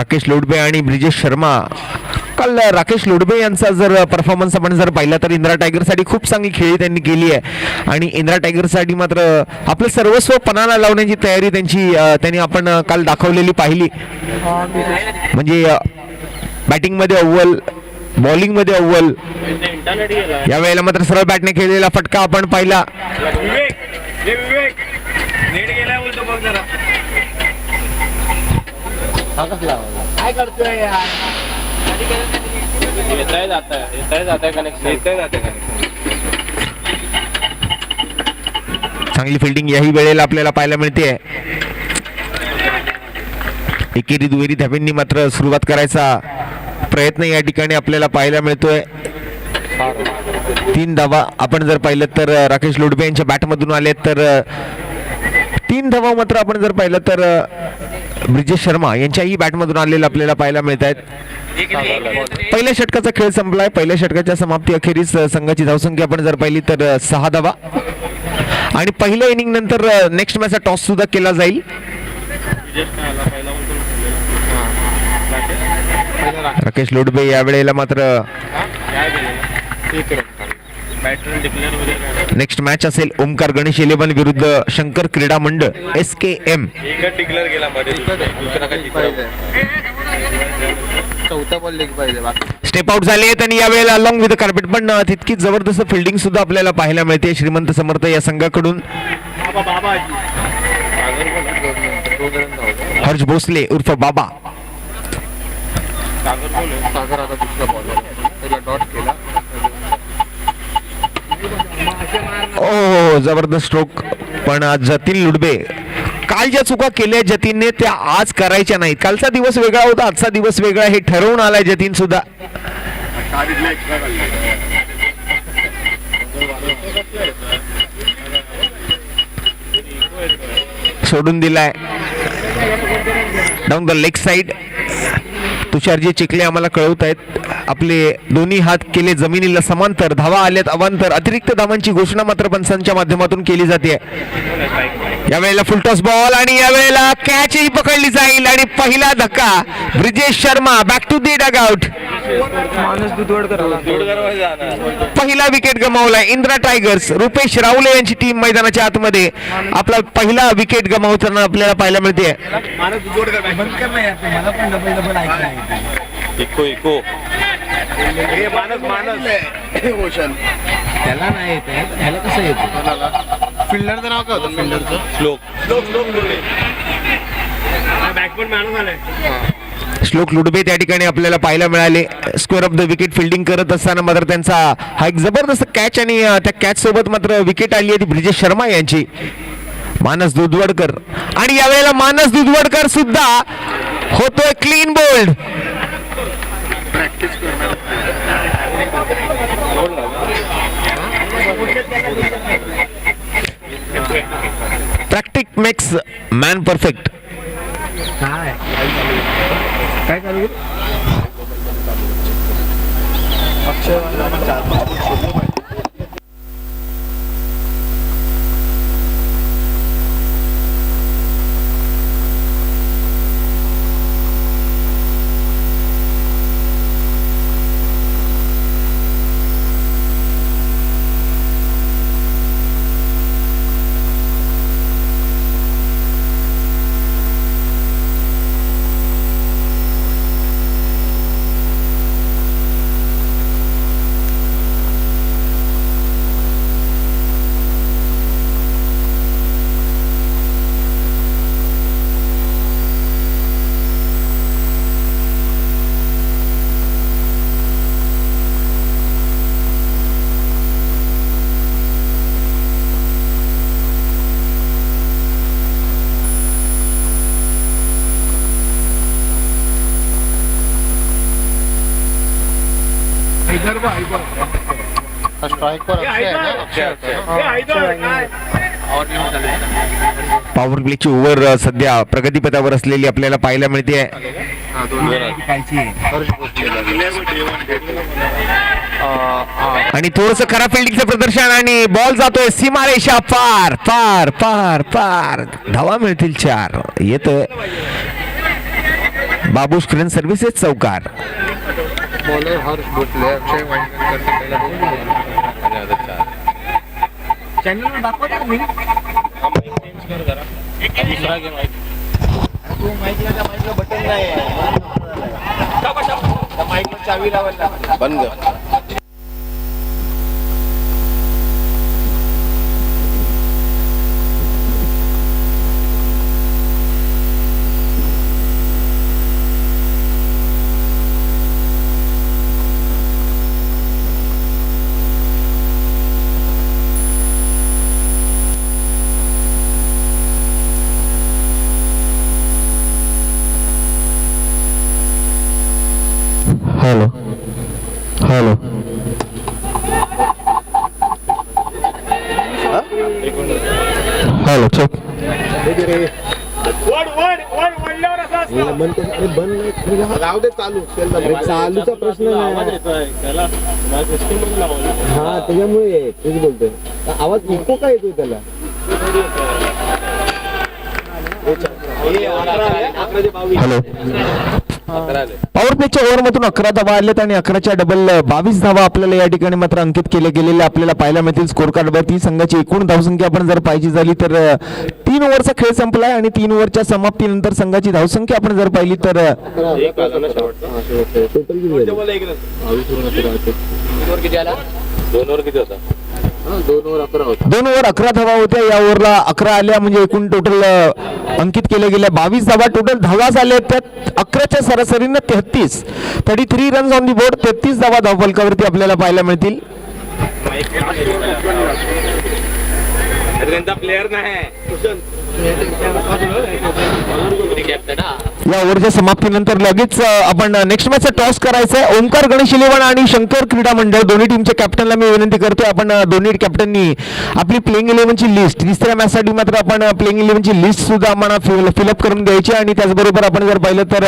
राकेश लोडबे आणि ब्रिजेश शर्मा. काल राकेश लोडबे यांचा जर परफॉर्मन्स आपण जर पाहिला तर इंदिरा टायगरसाठी खूप चांगली खेळी त्यांनी केली आहे आणि इंदिरा टायगरसाठी मात्र आपलं सर्वस्व पणाला लावण्याची तयारी त्यांनी आपण काल दाखवलेली पाहिली. म्हणजे बॅटिंगमध्ये अव्वल, बॉलिंगमध्ये अव्वल. यावेळेला मात्र सरळ बॅटने खेळलेला फटका आपण पाहिला. काय करतोय यार? येताय जाताय कनेक्शन. चांगली फिल्डिंग याही वेळेला आपल्याला पाहायला मिळते. एकेरी दुहेरी धाब्यांनी मात्र सुरुवात करायचा प्रयत्न या ठिकाणी आपल्याला पाहायला मिळतोय. 3 धावा आपण जर पाहिलं तर राकेश लोडबे यांच्या बॅटमधून आले तर 3 धावा मात्र आपण जर पाहिलं तर ब्रिजेश शर्मा यांच्याही बॅटमधून आलेलं आपल्याला पाहायला मिळत आहेत. पहिल्या षटकाचा खेळ संपलाय. पहिल्या षटकाच्या समाप्ती अखेरीस संघाची धावसंख्या आपण जर पाहिली तर 6 धावा आणि पहिल्या इनिंग नंतर नेक्स्ट मॅचचा टॉस सुद्धा केला जाईल. राकेश लोडबे यावेळेला मात्र नेक्स्ट मॅच असेल ओमकार गणेश 11 विरुद्ध शंकर क्रीडा मंडळ SKM. स्टेप आउट झाले आणि यावेळेला अलॉंग विथ कार्पेट पण तितकी जबरदस्त फिल्डिंग सुद्धा आपल्याला पाहायला मिळते श्रीमंत समर्थ या संघाकडून. हर्ष भोसले उर्फ बाबा. ओ जबरदस्त स्ट्रोक. पण जतीन लुडबे काल ज्या चुका केल्या जतीनने त्या आज करायच्या नाहीत. कालचा दिवस वेगळा होता, आजचा दिवस वेगळा हे ठरवून आलाय जतीन सुद्धा. सोडून दिलाय डाऊन द लेग साइड. तुषारजी चिखले आम्हाला कळवत आहेत आपले दोन्ही हात केले जमिनीला समांतर. धावा आल्यात अवांतर. अतिरिक्त धावांची घोषणा मात्र पंचांच्या माध्यमातून केली जाते. यावेळेला फुलटॉस बॉल आणि यावेळेला कॅचही पकडली जाईल आणि पहिला धक्का Brijesh Sharma back to the dugout. पहिला विकेट गमावलाय इंदिरा टायगर्स. रुपेश रावले यांची टीम मैदानाच्या आतमध्ये आपला पहिला विकेट गमावताना आपल्याला पाहायला मिळते. त्याला नाही येत, ह्याला कसं येतं? फिल्डरचं नाव काय होतं? फिल्डरचं श्लोक लुडबे त्या ठिकाणी आपल्याला पाहायला मिळाले. Square of the wicket fielding करत असताना मात्र त्यांचा हा एक जबरदस्त कॅच आणि त्या कॅच सोबत मात्र विकेट आली आहे ती ब्रिजेश शर्मा यांची. मानस दुधवडकर आणि यावेळेला मानस दुधवडकर सुद्धा होतोय clean bowled. Practice makes man perfect. काय चालू? पॉवर प्लेची ओव्हर सध्या प्रगतीपथावर असलेली आपल्याला पाहायला मिळते. आणि थोडस खराब फिल्डिंगचं प्रदर्शन आणि बॉल जातोय सीमारेषा पार पार पार पार. धावा मिळतील 4. येतोय बाबू स्क्रीन सर्व्हिसेस चौकार. बॉलर हर्ष भोसले अक्षय चॅनल दाखवता तुम्ही माईकला बटन नाही माईकला चावी लावायला बंद. Hello hello hello check. राहू दे चालू चालूचा प्रश्न नाही. हा त्याच्यामुळे तेच बोलतोय आवाज इको काय येतोय त्याला. हॅलो. पॉवर प्लेच्या ओव्हरमधून 11 धावा आल्यात आणि 11च्या डबल 22 धावा आपल्याला या ठिकाणी मात्र अंकित केले गेलेले आपल्याला पाहायला मिळतील. स्कोर कार्डवरती संघाची एकूण धावसंख्या आपण जर पाहिजे झाली तर 3 ओव्हरचा खेळ संपलाय आणि 3 ओव्हरच्या समाप्तीनंतर संघाची धावसंख्या आपण जर पाहिली तर 2 ओव्हर 11 धावा होत्या. या ओव्हरला 11 आल्या म्हणजे एकूण टोटल अंकित केले गेल्या 22 धावा. टोटल धावा झाल्या त्यात 11च्या सरासरीनं 33 रन्स ऑन दी बोर्ड. 33 धावा धावफलकावरती आपल्याला पाहायला मिळतील. प्लेयर नाही या ओव्हरच्या समाप्तीनंतर लगेच आपण नेक्स्ट मॅचचा टॉस करायचा आहे. ओंकार गणेश इलेव्हन आणि शंकर क्रीडा मंडळ दोन्ही टीमच्या कॅप्टनला मी विनंती करतोय आपण दोन्ही कॅप्टननी आपली प्लेइंग 11ची लिस्ट तिसऱ्या मॅचसाठी मात्र आपण प्लेइंग 11ची लिस्ट सुद्धा आम्हाला फिलअप करून द्यायची आणि त्याचबरोबर आपण जर पाहिलं तर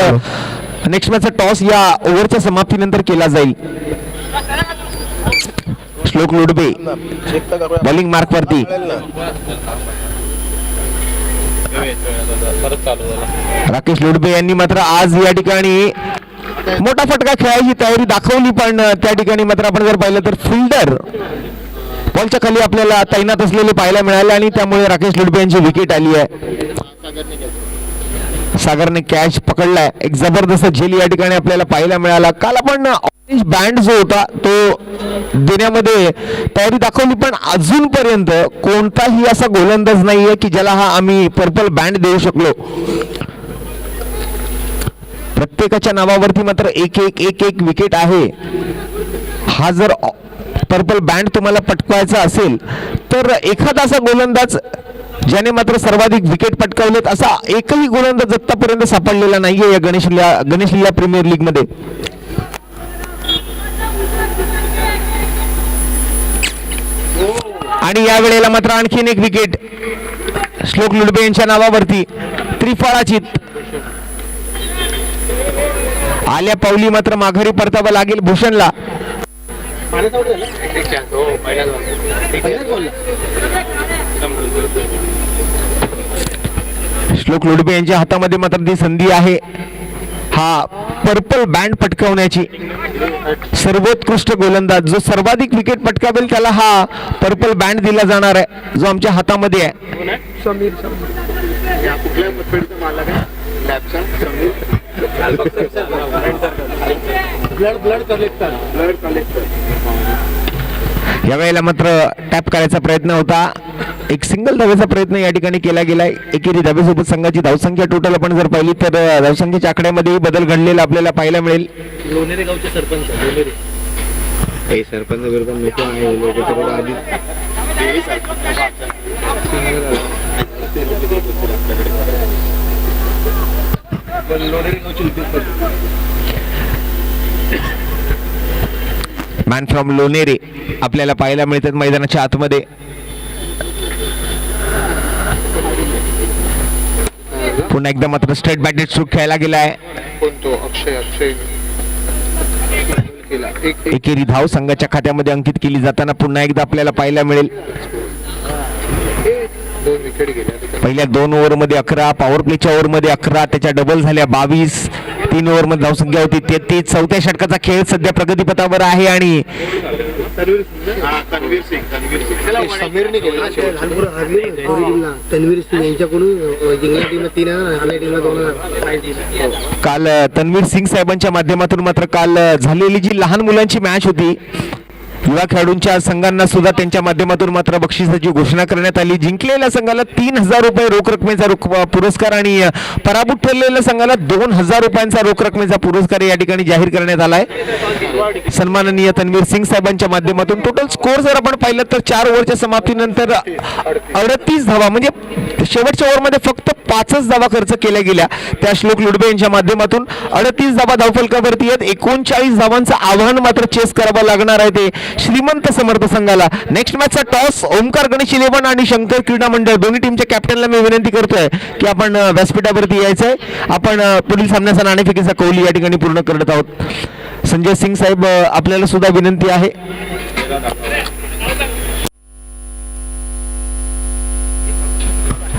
नेक्स्ट मॅचचा टॉस या ओव्हरच्या समाप्तीनंतर केला जाईल. श्लोक लोडबे बॉलिंग मार्क वरती. राकेश लोडबे यांनी मात्र आज या ठिकाणी मोठा फटका खेळायची तयारी दाखवली पण त्या ठिकाणी मात्र आपण जर पाहिलं तर फिल्डर बॉलच्या खाली आपल्याला तैनात असलेले पाहायला मिळाले आणि त्यामुळे राकेश लोडबे यांची विकेट आली आहे. सागरने कॅच पकडलाय. एक जबरदस्त झेल या ठिकाणी आपल्याला पाहायला मिळाला. काल आपण ऑरेंज बँड जो होता तो देण्यामध्ये तयारी दाखवली पण अजूनपर्यंत कोणताही असा गोलंदाज नाहीये की ज्याला हा आम्ही पर्पल बँड देऊ शकलो. प्रत्येकाच्या नावावरती मात्र एक विकेट आहे. हा जर पर्पल बँड तुम्हाला पटकवायचा असेल तर एखादा असा गोलंदाज ज्याने मात्र सर्वाधिक विकेट पटकावलेत असा एकही गोलंदाज आतापर्यंत सापडलेला नाहीये या गणेश लीला प्रीमियर लीग मध्ये. आणि या वेळेला मात्र आणखीन एक विकेट श्लोक लुडबे यांच्या नावावरती त्रिफळाची. आल्या पावली मात्र माघारी परतावं लागेल भूषणला. श्लोक लोडबे यांच्या हातामध्ये मात्र ती संधी आहे हा पर्पल बँड पटकावण्याची. सर्वोत्कृष्ट गोलंदाज जो सर्वाधिक विकेट पटकावेल त्याला हा पर्पल बँड दिला जाणार आहे जो आमच्या हातामध्ये आहे. यावेळेला मात्र टॅप करायचा प्रयत्न होता. एक सिंगल धावेचा प्रयत्न या ठिकाणी केला गेलाय. एकेरी धावेसोबत संघाची धावसंख्या टोटल आपण जर पाहिली तर धावसंख्येच्या आकड्यामध्ये बदल घडलेला आपल्याला पाहायला मिळेल. लोणेरे गावचे सरपंच सरपंच मॅन फ्रॉम लोणेरे आपल्याला पाहायला मिळतात मैदानाच्या आतमध्ये. पुन्हा एकदा मात्र स्ट्रेट बॅटेड स्ट्रोक खेळायला गेलाय. एकेरी धाव संघाच्या खात्यामध्ये अंकित केली जाताना पुन्हा एकदा आपल्याला पाहायला मिळेल. पहिल्या 2 ओव्हरमध्ये 11, पॉवर प्लेच्या ओव्हरमध्ये 11, त्याच्या डबल झाल्या 22, 3 ओव्हरमध्ये धावसंख्या होती 33. चौथ्या षटकाचा खेळ सध्या प्रगतीपथावर आहे आणि समीरने केलं तन्वीर सिंग यांच्याकडून जिंकल्या टीमला 3,000 आल्या टीमला 2,000. काल तन्वीर सिंग साहेबांच्या माध्यमातून मात्र काल झालेली जी लहान मुलांची मॅच होती युवा खेळाडूंच्या संघांना सुद्धा त्यांच्या माध्यमातून मात्र बक्षिसाची घोषणा करण्यात आली. जिंकलेल्या संघाला 3,000 रुपये रोख रकमेचा पुरस्कार आणि पराभूत ठरलेल्या संघाला 2,000 रुपयांचा रोख रकमेचा पुरस्कार या ठिकाणी जाहीर करण्यात आलाय. सन्माननीय तन्वीर सिंग साहेबांच्या माध्यमातून टोटल स्कोर जर आपण पाहिलं तर 4 ओव्हरच्या समाप्तीनंतर 38 धावा म्हणजे शेवटच्या ओव्हरमध्ये फक्त 5च धावा खर्च केल्या गेल्या. त्या श्लोक लुडबे यांच्या माध्यमातून 38 धावा धावफलकावरती आहेत. 39 धावांचं आव्हान मात्र चेस करावं लागणार आहे ते श्रीमंत समर्थ संघाला. नेक्स्ट मॅचचा टॉस ओमकार गणेश 11 आणि शंकर क्रीडा मंडळ दोन्ही टीमच्या कॅप्टनला मी विनंती करतोय की आपण व्यासपीठावरती यायचंय. आपण पुढील सामन्याचा नाणेफेकीचा कौल या ठिकाणी पूर्ण करत आहोत. संजय सिंग साहेब आपल्याला सुद्धा विनंती आहे.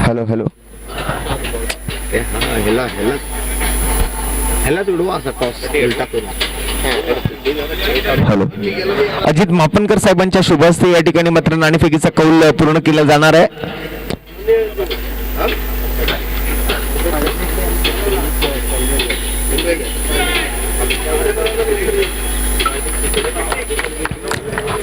हॅलो हॅलो ह्याला उडवा असा टॉस उलटा करून. हॅलो अजित मापनकर साहेबांच्या शुभ हस्ते या ठिकाणी मात्र नाणेफेकीचा कौल पूर्ण केला जाणार आहे.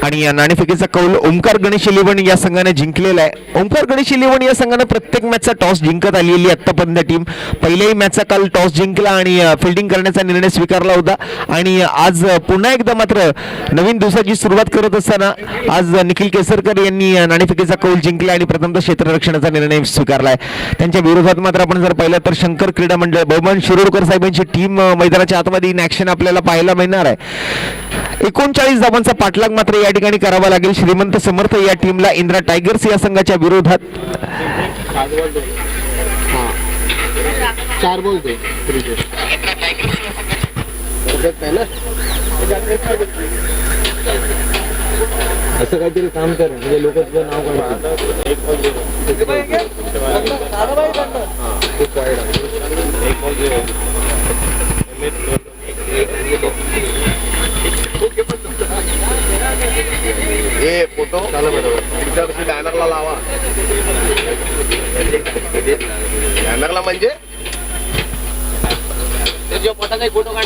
आणि या नाणेफेकीचा कौल ओमकार गणेश 11 या संघाने जिंकलेला आहे. ओमकार गणेश 11 या संघाने प्रत्येक मॅचचा टॉस जिंकत आलेली आतापर्यंत टीम. पहिल्याही मॅचचा काल टॉस जिंकला आणि फिल्डिंग करण्याचा निर्णय स्वीकारला होता आणि आज पुन्हा एकदा मात्र नवीन दिवसाची सुरुवात करत असताना आज निखिल केसरकर यांनी नाणेफेकीचा कौल जिंकला आणि प्रथमतः क्षेत्ररक्षणाचा निर्णय स्वीकारला आहे. त्यांच्या विरोधात मात्र आपण जर पाहिलं तर शंकर क्रीडा मंडळ बबन शिरोडकर साहेबांची टीम मैदानाच्या आतमध्ये इन ॲक्शन आपल्याला पाहायला मिळणार आहे. 39 धावांचा पाठलाग मात्र या ठिकाणी करावा लागेल श्रीमंत समर्थ या टीमला इंदिरा टायगर्स या संघाच्या विरोधात. 4 बॉल दे असं काहीतरी काम कर म्हणजे लोक तुझं नाव हे फोटो बॅनरला लावा. बॅनरला म्हणजे फोटो काढ.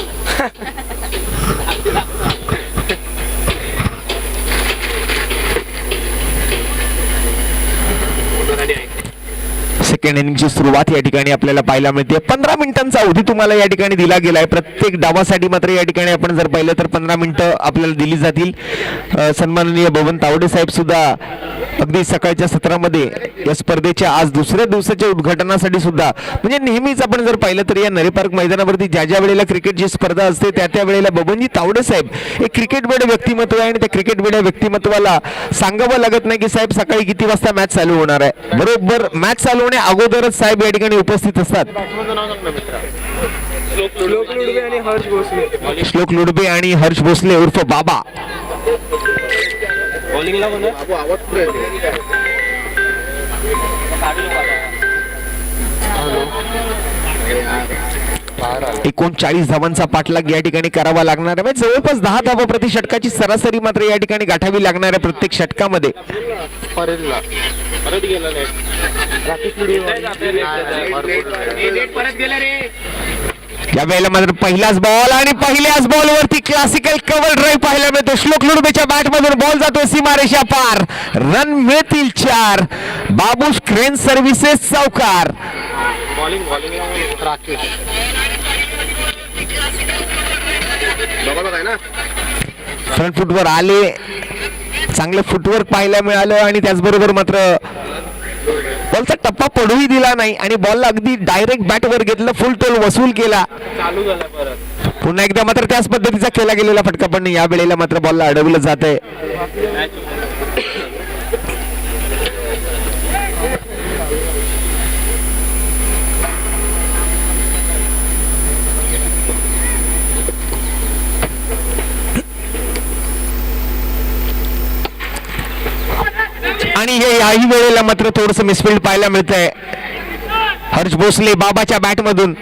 सेकंड इनिंगची सुरुवात या ठिकाणी आपल्याला पाहायला मिळते. 15 मिनिटांचा अवधी तुम्हाला या ठिकाणी दिला गेलाय. प्रत्येक डावासाठी मात्र या ठिकाणी आपण जर पाहिलं तर 15 मिनिटं आपल्याला दिली जातील. सन्माननीय बबन तावडे साहेब सुद्धा अगदी सकाळच्या सत्रामध्ये या स्पर्धेच्या आज दुसऱ्या दिवसाच्या उद्घाटनासाठी सुद्धा म्हणजे नेहमीच आपण जर पाहिलं तर या नरी पार्क मैदानावरती ज्या वेळेला क्रिकेटची स्पर्धा असते त्या वेळेला बबनजी तावडे साहेब हे क्रिकेट वेड व्यक्तिमत्व आहे आणि त्या क्रिकेट वेड व्यक्तिमत्वाला सांगावं लागत नाही की साहेब सकाळी किती वाजता मॅच चालू होणार आहे. बरोबर मॅच चालू होण्या अगोदरच साहेब या ठिकाणी उपस्थित असतात. श्लोक लुडबे आणि हर्ष भोसले उर्फ बाबा. एकोणचाळीस धावांचा पाठलाग या ठिकाणी करावा लागणार आहे. जवळपास 10 धावा प्रति षटकाची सरासरी मात्र या ठिकाणी गाठावी लागणार आहे प्रत्येक षटकामध्ये. या वेळेला मात्र पहिलाच बॉल आणि पहिल्याच बॉलवरती क्लासिकल कव्हर ड्राईव्ह पाहायला मिळतो. श्लोक लुडबेच्या बॅटमधून बॉल जातो सीमारेषा पार. रन मिळतील 4. बाबूश क्रेन सर्व्हिसेस चौकार. फ्रंट फुटवर आले. चांगलं फुटवर्क पाहायला मिळालं आणि त्याचबरोबर मात्र बॉलचा टप्पा पडूही दिला नाही आणि बॉलला अगदी डायरेक्ट बॅटवर घेतलं. फुल टोल वसूल केला. पुन्हा एकदा मात्र त्याच पद्धतीचा केला गेलेला फटका पण या वेळेला मात्र बॉलला अडवलं जात आहे. आणि हे याही वेळेला मात्र थोडस मिसफिल्ड पाहायला मिळतंय. हर्ष भोसले बाबाच्या बॅट मधून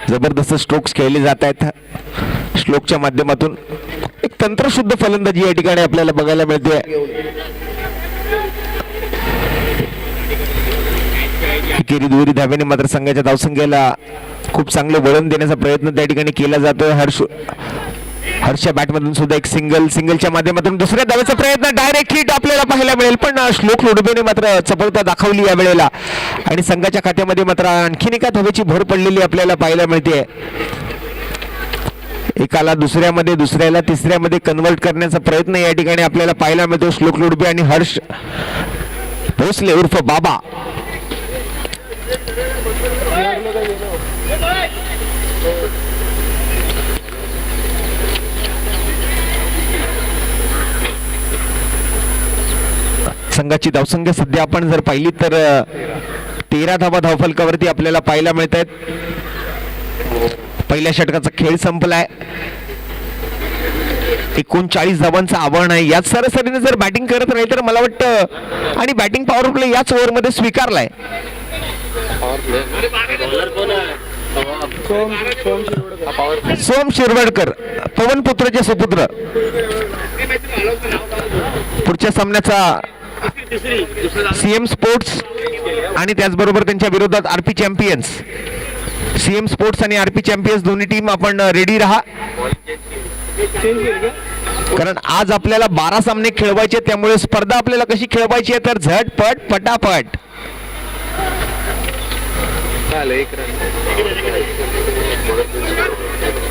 जबरदस्त स्ट्रोक्स खेळले जात आहेत. स्ट्रोकच्या माध्यमातून एक तंत्रशुद्ध फलंदाजी या ठिकाणी आपल्याला बघायला मिळते. एकेरी दुहेरी धाब्याने मात्र संघाच्या धावसंख्येला खूप चांगलं वळण देण्याचा प्रयत्न त्या ठिकाणी केला जातोय. हर्षच्या बॅटमधून सुद्धा एक सिंगलच्या माध्यमातून दुसऱ्या धावेचा प्रयत्न, डायरेक्ट हिट आपल्याला पाहायला मिळेल. पण श्लोक लोडबेने मात्र चपळता दाखवली या वेळेला आणि संघाच्या खात्यामध्ये मात्र आणखीन एका धावेची भर पडलेली आपल्याला पाहायला मिळते. एकाला दुसऱ्यामध्ये, दुसऱ्याला तिसऱ्यामध्ये कन्वर्ट करण्याचा प्रयत्न या ठिकाणी आपल्याला पाहायला मिळतो. श्लोक लोडबे आणि हर्ष भोसले उर्फ बाबा. संघाची धावसंख्या सध्या आपण जर पाहिली तर 13 धावा धावफलकावरती आपल्याला पाहायला मिळत आहेत. पहिल्या षटकाचा खेळ संपलाय. 39 धावांचं आव्हान आहे. याच सरासरीने जर बॅटिंग करत राहील तर मला वाटतं आणि बॅटिंग पॉवर प्ले याच ओव्हरमध्ये स्वीकारलाय. सोम शिरवाडकर, पवन पुत्रचे सुपुत्र. पुढच्या सामन्याचा सीएम स्पोर्ट्स आणि त्याचबरोबर त्यांच्या विरोधात आरपी चॅम्पियन्स. सीएम स्पोर्ट्स आणि आरपी चॅम्पियन्स दोन्ही टीम आपण रेडी राहा, कारण आज आपल्याला 12 सामने खेळवायचे. त्यामुळे स्पर्धा आपल्याला कशी खेळवायची आहे तर झटपट पटापट.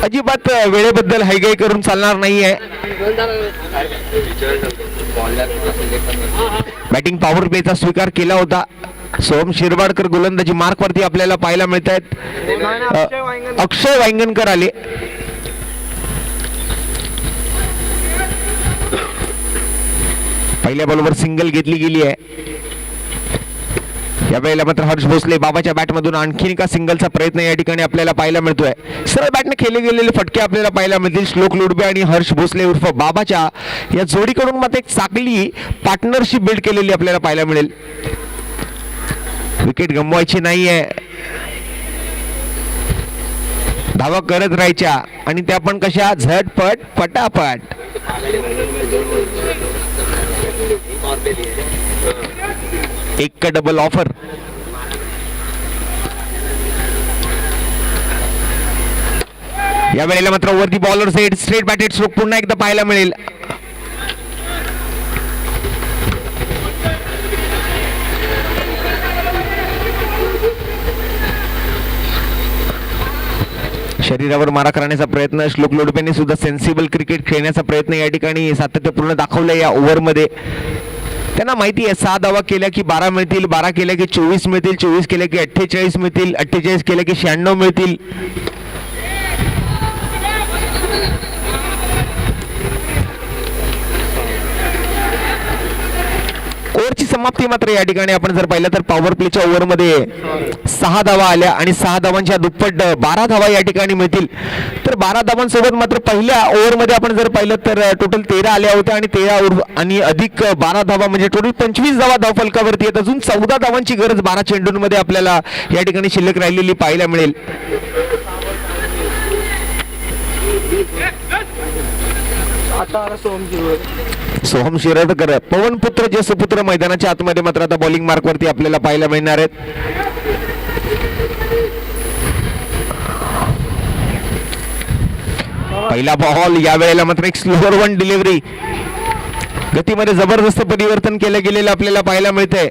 अजिबात वेळेबद्दल हायगाई करून चालणार नाहीये. बॅटिंग पॉवर प्लेचा स्वीकार केला होता. सोम शिरवाडकर गोलंदाजी मार्क वरती आपल्याला पाहायला मिळत आहेत. अक्षय वांगणकर आले. पहिल्या बॉलवर सिंगल घेतली गेली आहे. यावेळेला मात्र हर्ष भोसले बाबाच्या बॅटमधून आणखीन एका सिंगलचा प्रयत्न या ठिकाणी आपल्याला पाहायला मिळतोय. सरळ बॅटने खेळले गेलेले फटके आपल्याला पाहायला मिळतील. श्लोक लोडबे आणि हर्ष भोसले उर्फ बाबाच्या या जोडीकडून मात्र एक चांगली पार्टनरशिप बिल्ड केलेली आपल्याला पाहायला मिळेल. विकेट गमवायची नाहीये, धावा करत राहायच्या आणि त्या पण कशा झटपट पटापट. एक का डबल ऑफर. या वेळेला मात्र वरती bowler set straight batted stroke पुन्हा एकदा पाहायला मिळेल. शरीरावर मारा करण्याचा प्रयत्न. श्लोक लोडबेने सुद्धा सेन्सिबल क्रिकेट खेळण्याचा प्रयत्न या ठिकाणी सातत्यपूर्ण दाखवलाय या ओव्हरमध्ये. त्यांना माहिती आहे 6 धावा केल्या की 12 मिळतील, 12 केल्या की 24 मिळतील, 24 केल्या की 48 मिळतील, 48 केल्या की 96 मिळतील. ओव्हरची समाप्ती मात्र या ठिकाणी आपण जर पाहिलं तर पॉवर प्लेच्या ओव्हरमध्ये 6 धावा आल्या आणि 6 धावांच्या दुप्पट 12 धावा या ठिकाणी मिळतील. तर 12 धावांसोबत मात्र पहिल्या ओव्हरमध्ये आपण जर पाहिलं तर टोटल 13 आल्या होत्या आणि 13 आणि अधिक 12 धावा म्हणजे टोटल 25 धावा धावफलकावरती आहेत. अजून 14 धावांची गरज 12 चेंडूंमध्ये आपल्याला या ठिकाणी शिल्लक राहिलेली पाहायला मिळेल. सोहम शिरवाडकर, पवन पुत्र जे सुपुत्र मैदानाच्या आतमध्ये मात्र आता बॉलिंग मार्क वरती आपल्याला पाहायला मिळणार आहेत. पहिला बॉल. या वेळेला मात्र एक स्लोअर वन डिलिव्हरी. गतीमध्ये जबरदस्त परिवर्तन केलं गेलेलं आपल्याला पाहायला मिळतंय.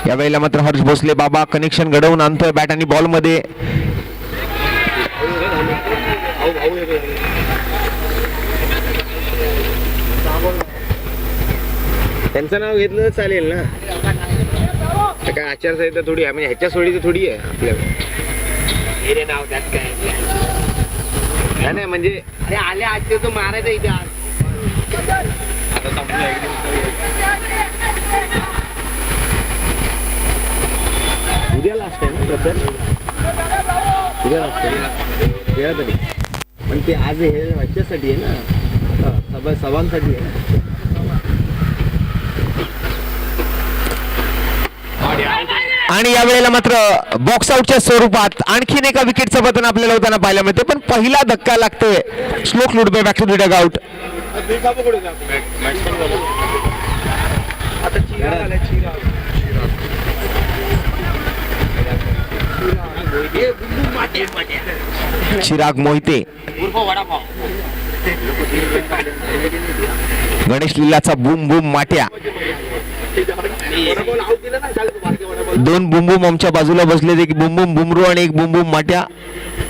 यावेळेला मात्र हर्ष भोसले बाबा कनेक्शन घडवून आणतोय बॅट आणि बॉल मध्ये. त्यांचं नाव घेतलं तर चालेल ना. काय आचारसंहिता थोडी आहे, म्हणजे ह्याच्या सोडीची थोडी आहे आपल्याला नाव त्यात काय नाही. म्हणजे अरे आले आज तो मारायचं इथे आज. उद्या लास्ट आहे ना तसं उद्या लास्ट आहे खेळा तरी पण ते आज हे ह्याच्यासाठी आहे ना सभांसाठी आहे ना. आणि यावेळेला मात्र बॉक्स आउटच्या स्वरूपात आणखीन एका विकेटचं पतन आपल्याला होताना पाहायला मिळते पण पहिला धक्का लागतोय. Shlok Ludbe back to the dugout. Chirag Mohite Ganesh लिल्लाचा बूम बूम माट्या. दोन बुम बुम आमच्या बाजूला बसले एक बुम बुम बुमरू आणि एक बुम बुम माट्या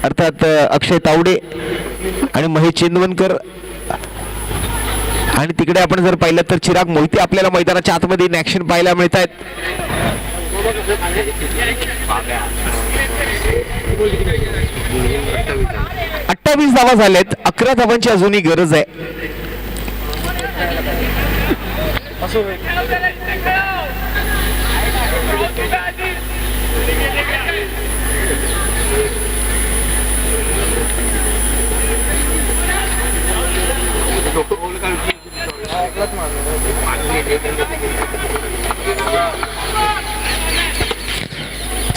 अर्थात अक्षय तावडे आणि महेश चेंदवनकर. आणि तिकडे आपण जर पाहिलं तर चिराग मोहिते आपल्याला मैदानाच्या आतमध्ये इन ऍक्शन पाहायला मिळत आहेत. 28 धावा झाल्यात. 11 धावांची अजूनही गरज आहे.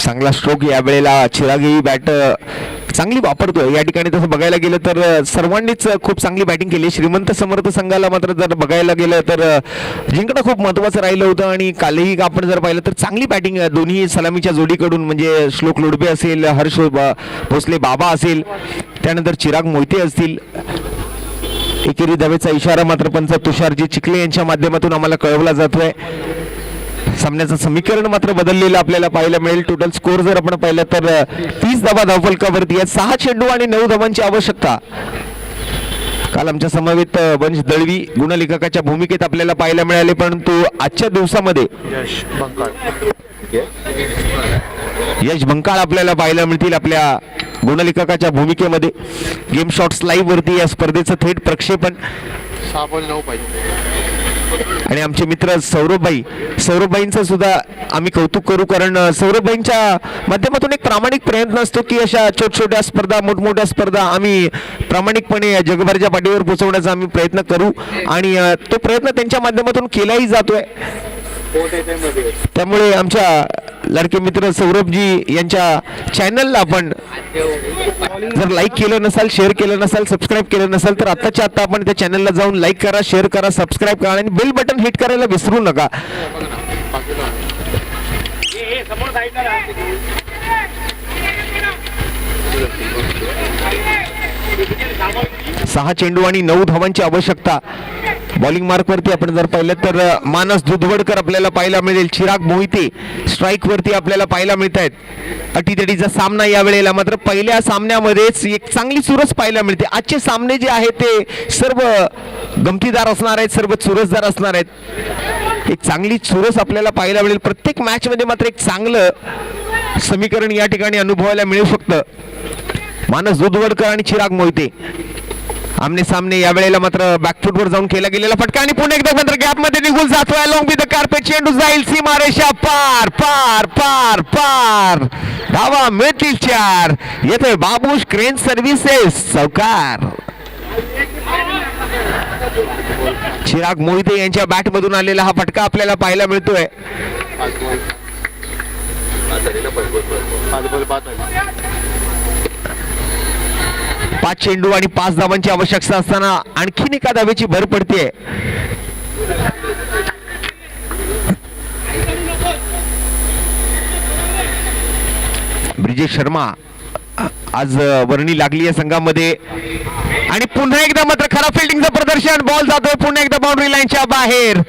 चांगला स्ट्रोक या वेळेला चिराग ही बॅट चांगली वापरतोय. या ठिकाणी तसं बघायला गेलं तर सर्वांनीच खूप चांगली बॅटिंग केली. श्रीमंत समर्थ संघाला मात्र जर बघायला गेलं तर जिंकणं खूप महत्त्वाचं राहिलं होतं आणि कालही आपण जर पाहिलं तर चांगली बॅटिंग दोन्ही सलामीच्या जोडीकडून म्हणजे श्लोक लुडबे असेल, हर्ष भोसले बाबा असेल, त्यानंतर चिराग मोहिते असतील. एकेरी धावेचा इशारा मात्र पंच तुषारजी चिखले यांच्या माध्यमातून आम्हाला कळवला जातोय. सामन्याचं समीकरण मात्र बदललेलं आपल्याला पाहायला मिळेल. टोटल स्कोर जर आपण पाहिलं तर 30 धावा धावफलकावरती आहेत. 6 चेंडू आणि 9 धावांची आवश्यकता. काल आमच्या समवेत वंश दळवी गुणलेखकाच्या भूमिकेत आपल्याला पाहायला मिळाले परंतु आजच्या दिवसामध्ये यश बंकाळ आपल्याला पाहायला मिळतील आपल्या गुणलेखकाच्या भूमिकेमध्ये. गेम शॉट्स लाईव्ह वरती या स्पर्धेचं थेट प्रक्षेपण. 6.9 पाहिजे. आणि आमचे मित्र सौरभबाईंचं सुद्धा आम्ही कौतुक करू कारण सौरभबाईंच्या माध्यमातून एक प्रामाणिक प्रयत्न असतो की अशा छोट्या स्पर्धा मोठमोठ्या स्पर्धा आम्ही प्रामाणिकपणे जगभरच्या पाठीवर पोहोचवण्याचा आम्ही प्रयत्न करू आणि तो प्रयत्न त्यांच्या माध्यमातून केलाही जातोय. त्यामुळे आमच्या लाडके मित्र सौरभजी यांच्या चॅनलला आपण जर लाईक केलं नसाल, शेअर केलं नसाल, सबस्क्राईब केलं नसाल तर आत्ताच्या आत्ता आपण त्या चॅनलला जाऊन लाईक करा, शेअर करा, सबस्क्राईब करा आणि बेल बटन हिट करायला विसरू नका. सहा चेंडू आणि 9 धावांची आवश्यकता. बॉलिंग मार्क वरती आपण जर पाहिलं तर मानस दुधवडकर आपल्याला पाहायला मिळेल. चिराग मोहिते स्ट्राईक वरती आपल्याला पाहायला मिळत आहेत. अटीतटीचा सामना या वेळेला मात्र पहिल्या सामन्यामध्येच एक चांगली चुरस पाहायला मिळते. आजचे सामने जे आहेत ते सर्व गमतीदार असणार आहेत, सर्व चुरसदार असणार आहेत. एक चांगली चुरस आपल्याला पाहायला मिळेल. प्रत्येक मॅच मध्ये मात्र एक चांगलं समीकरण या ठिकाणी अनुभवायला मिळू शकतं. मानस दुधवडकर आणि चिराग मोहिते आमने सामने. या वेळेला मात्र बॅकफुटवर जाऊन केला गेलेला फटका आणि पुन्हा एकदा मात्र गॅप मध्ये निघून जातोय. अलॉंग विथ द कार्पेट चेंडू जाईल सीमारेषा पार पार पार पार. धावा मिळतील 4. येतोय बाबूश क्रेन सर्व्हिसेस चौकार. चिराग मोहिते यांच्या बॅट मधून आलेला हा फटका आपल्याला पाहायला मिळतोय. 5 चेंडू आणि 5 धावांची आवश्यकता असताना आणखीन एका धावेची भर पडते. ब्रिजेश शर्मा आज वर्णी लागली आहे संघामध्ये आणि पुन्हा एकदा मात्र खराब फिल्डिंगचं प्रदर्शन. बॉल जातोय पुन्हा एकदा बाउंड्री लाईनच्या बाहेर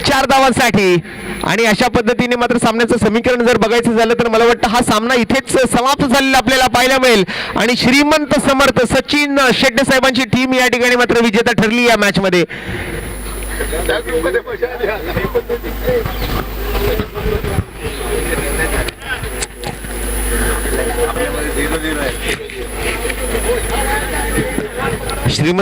4 धावांसाठी. आणि अशा पद्धतीने मात्र सामन्याचं समीकरण जर बघायचं झालं तर मला वाटतं हा सामना इथेच समाप्त झालेला आपल्याला पाहायला मिळेल. आणि श्रीमंत समर्थ सचिन शेट्टे साहेबांची टीम या ठिकाणी मात्र विजेता ठरली या मॅच मध्ये. श्रीमंत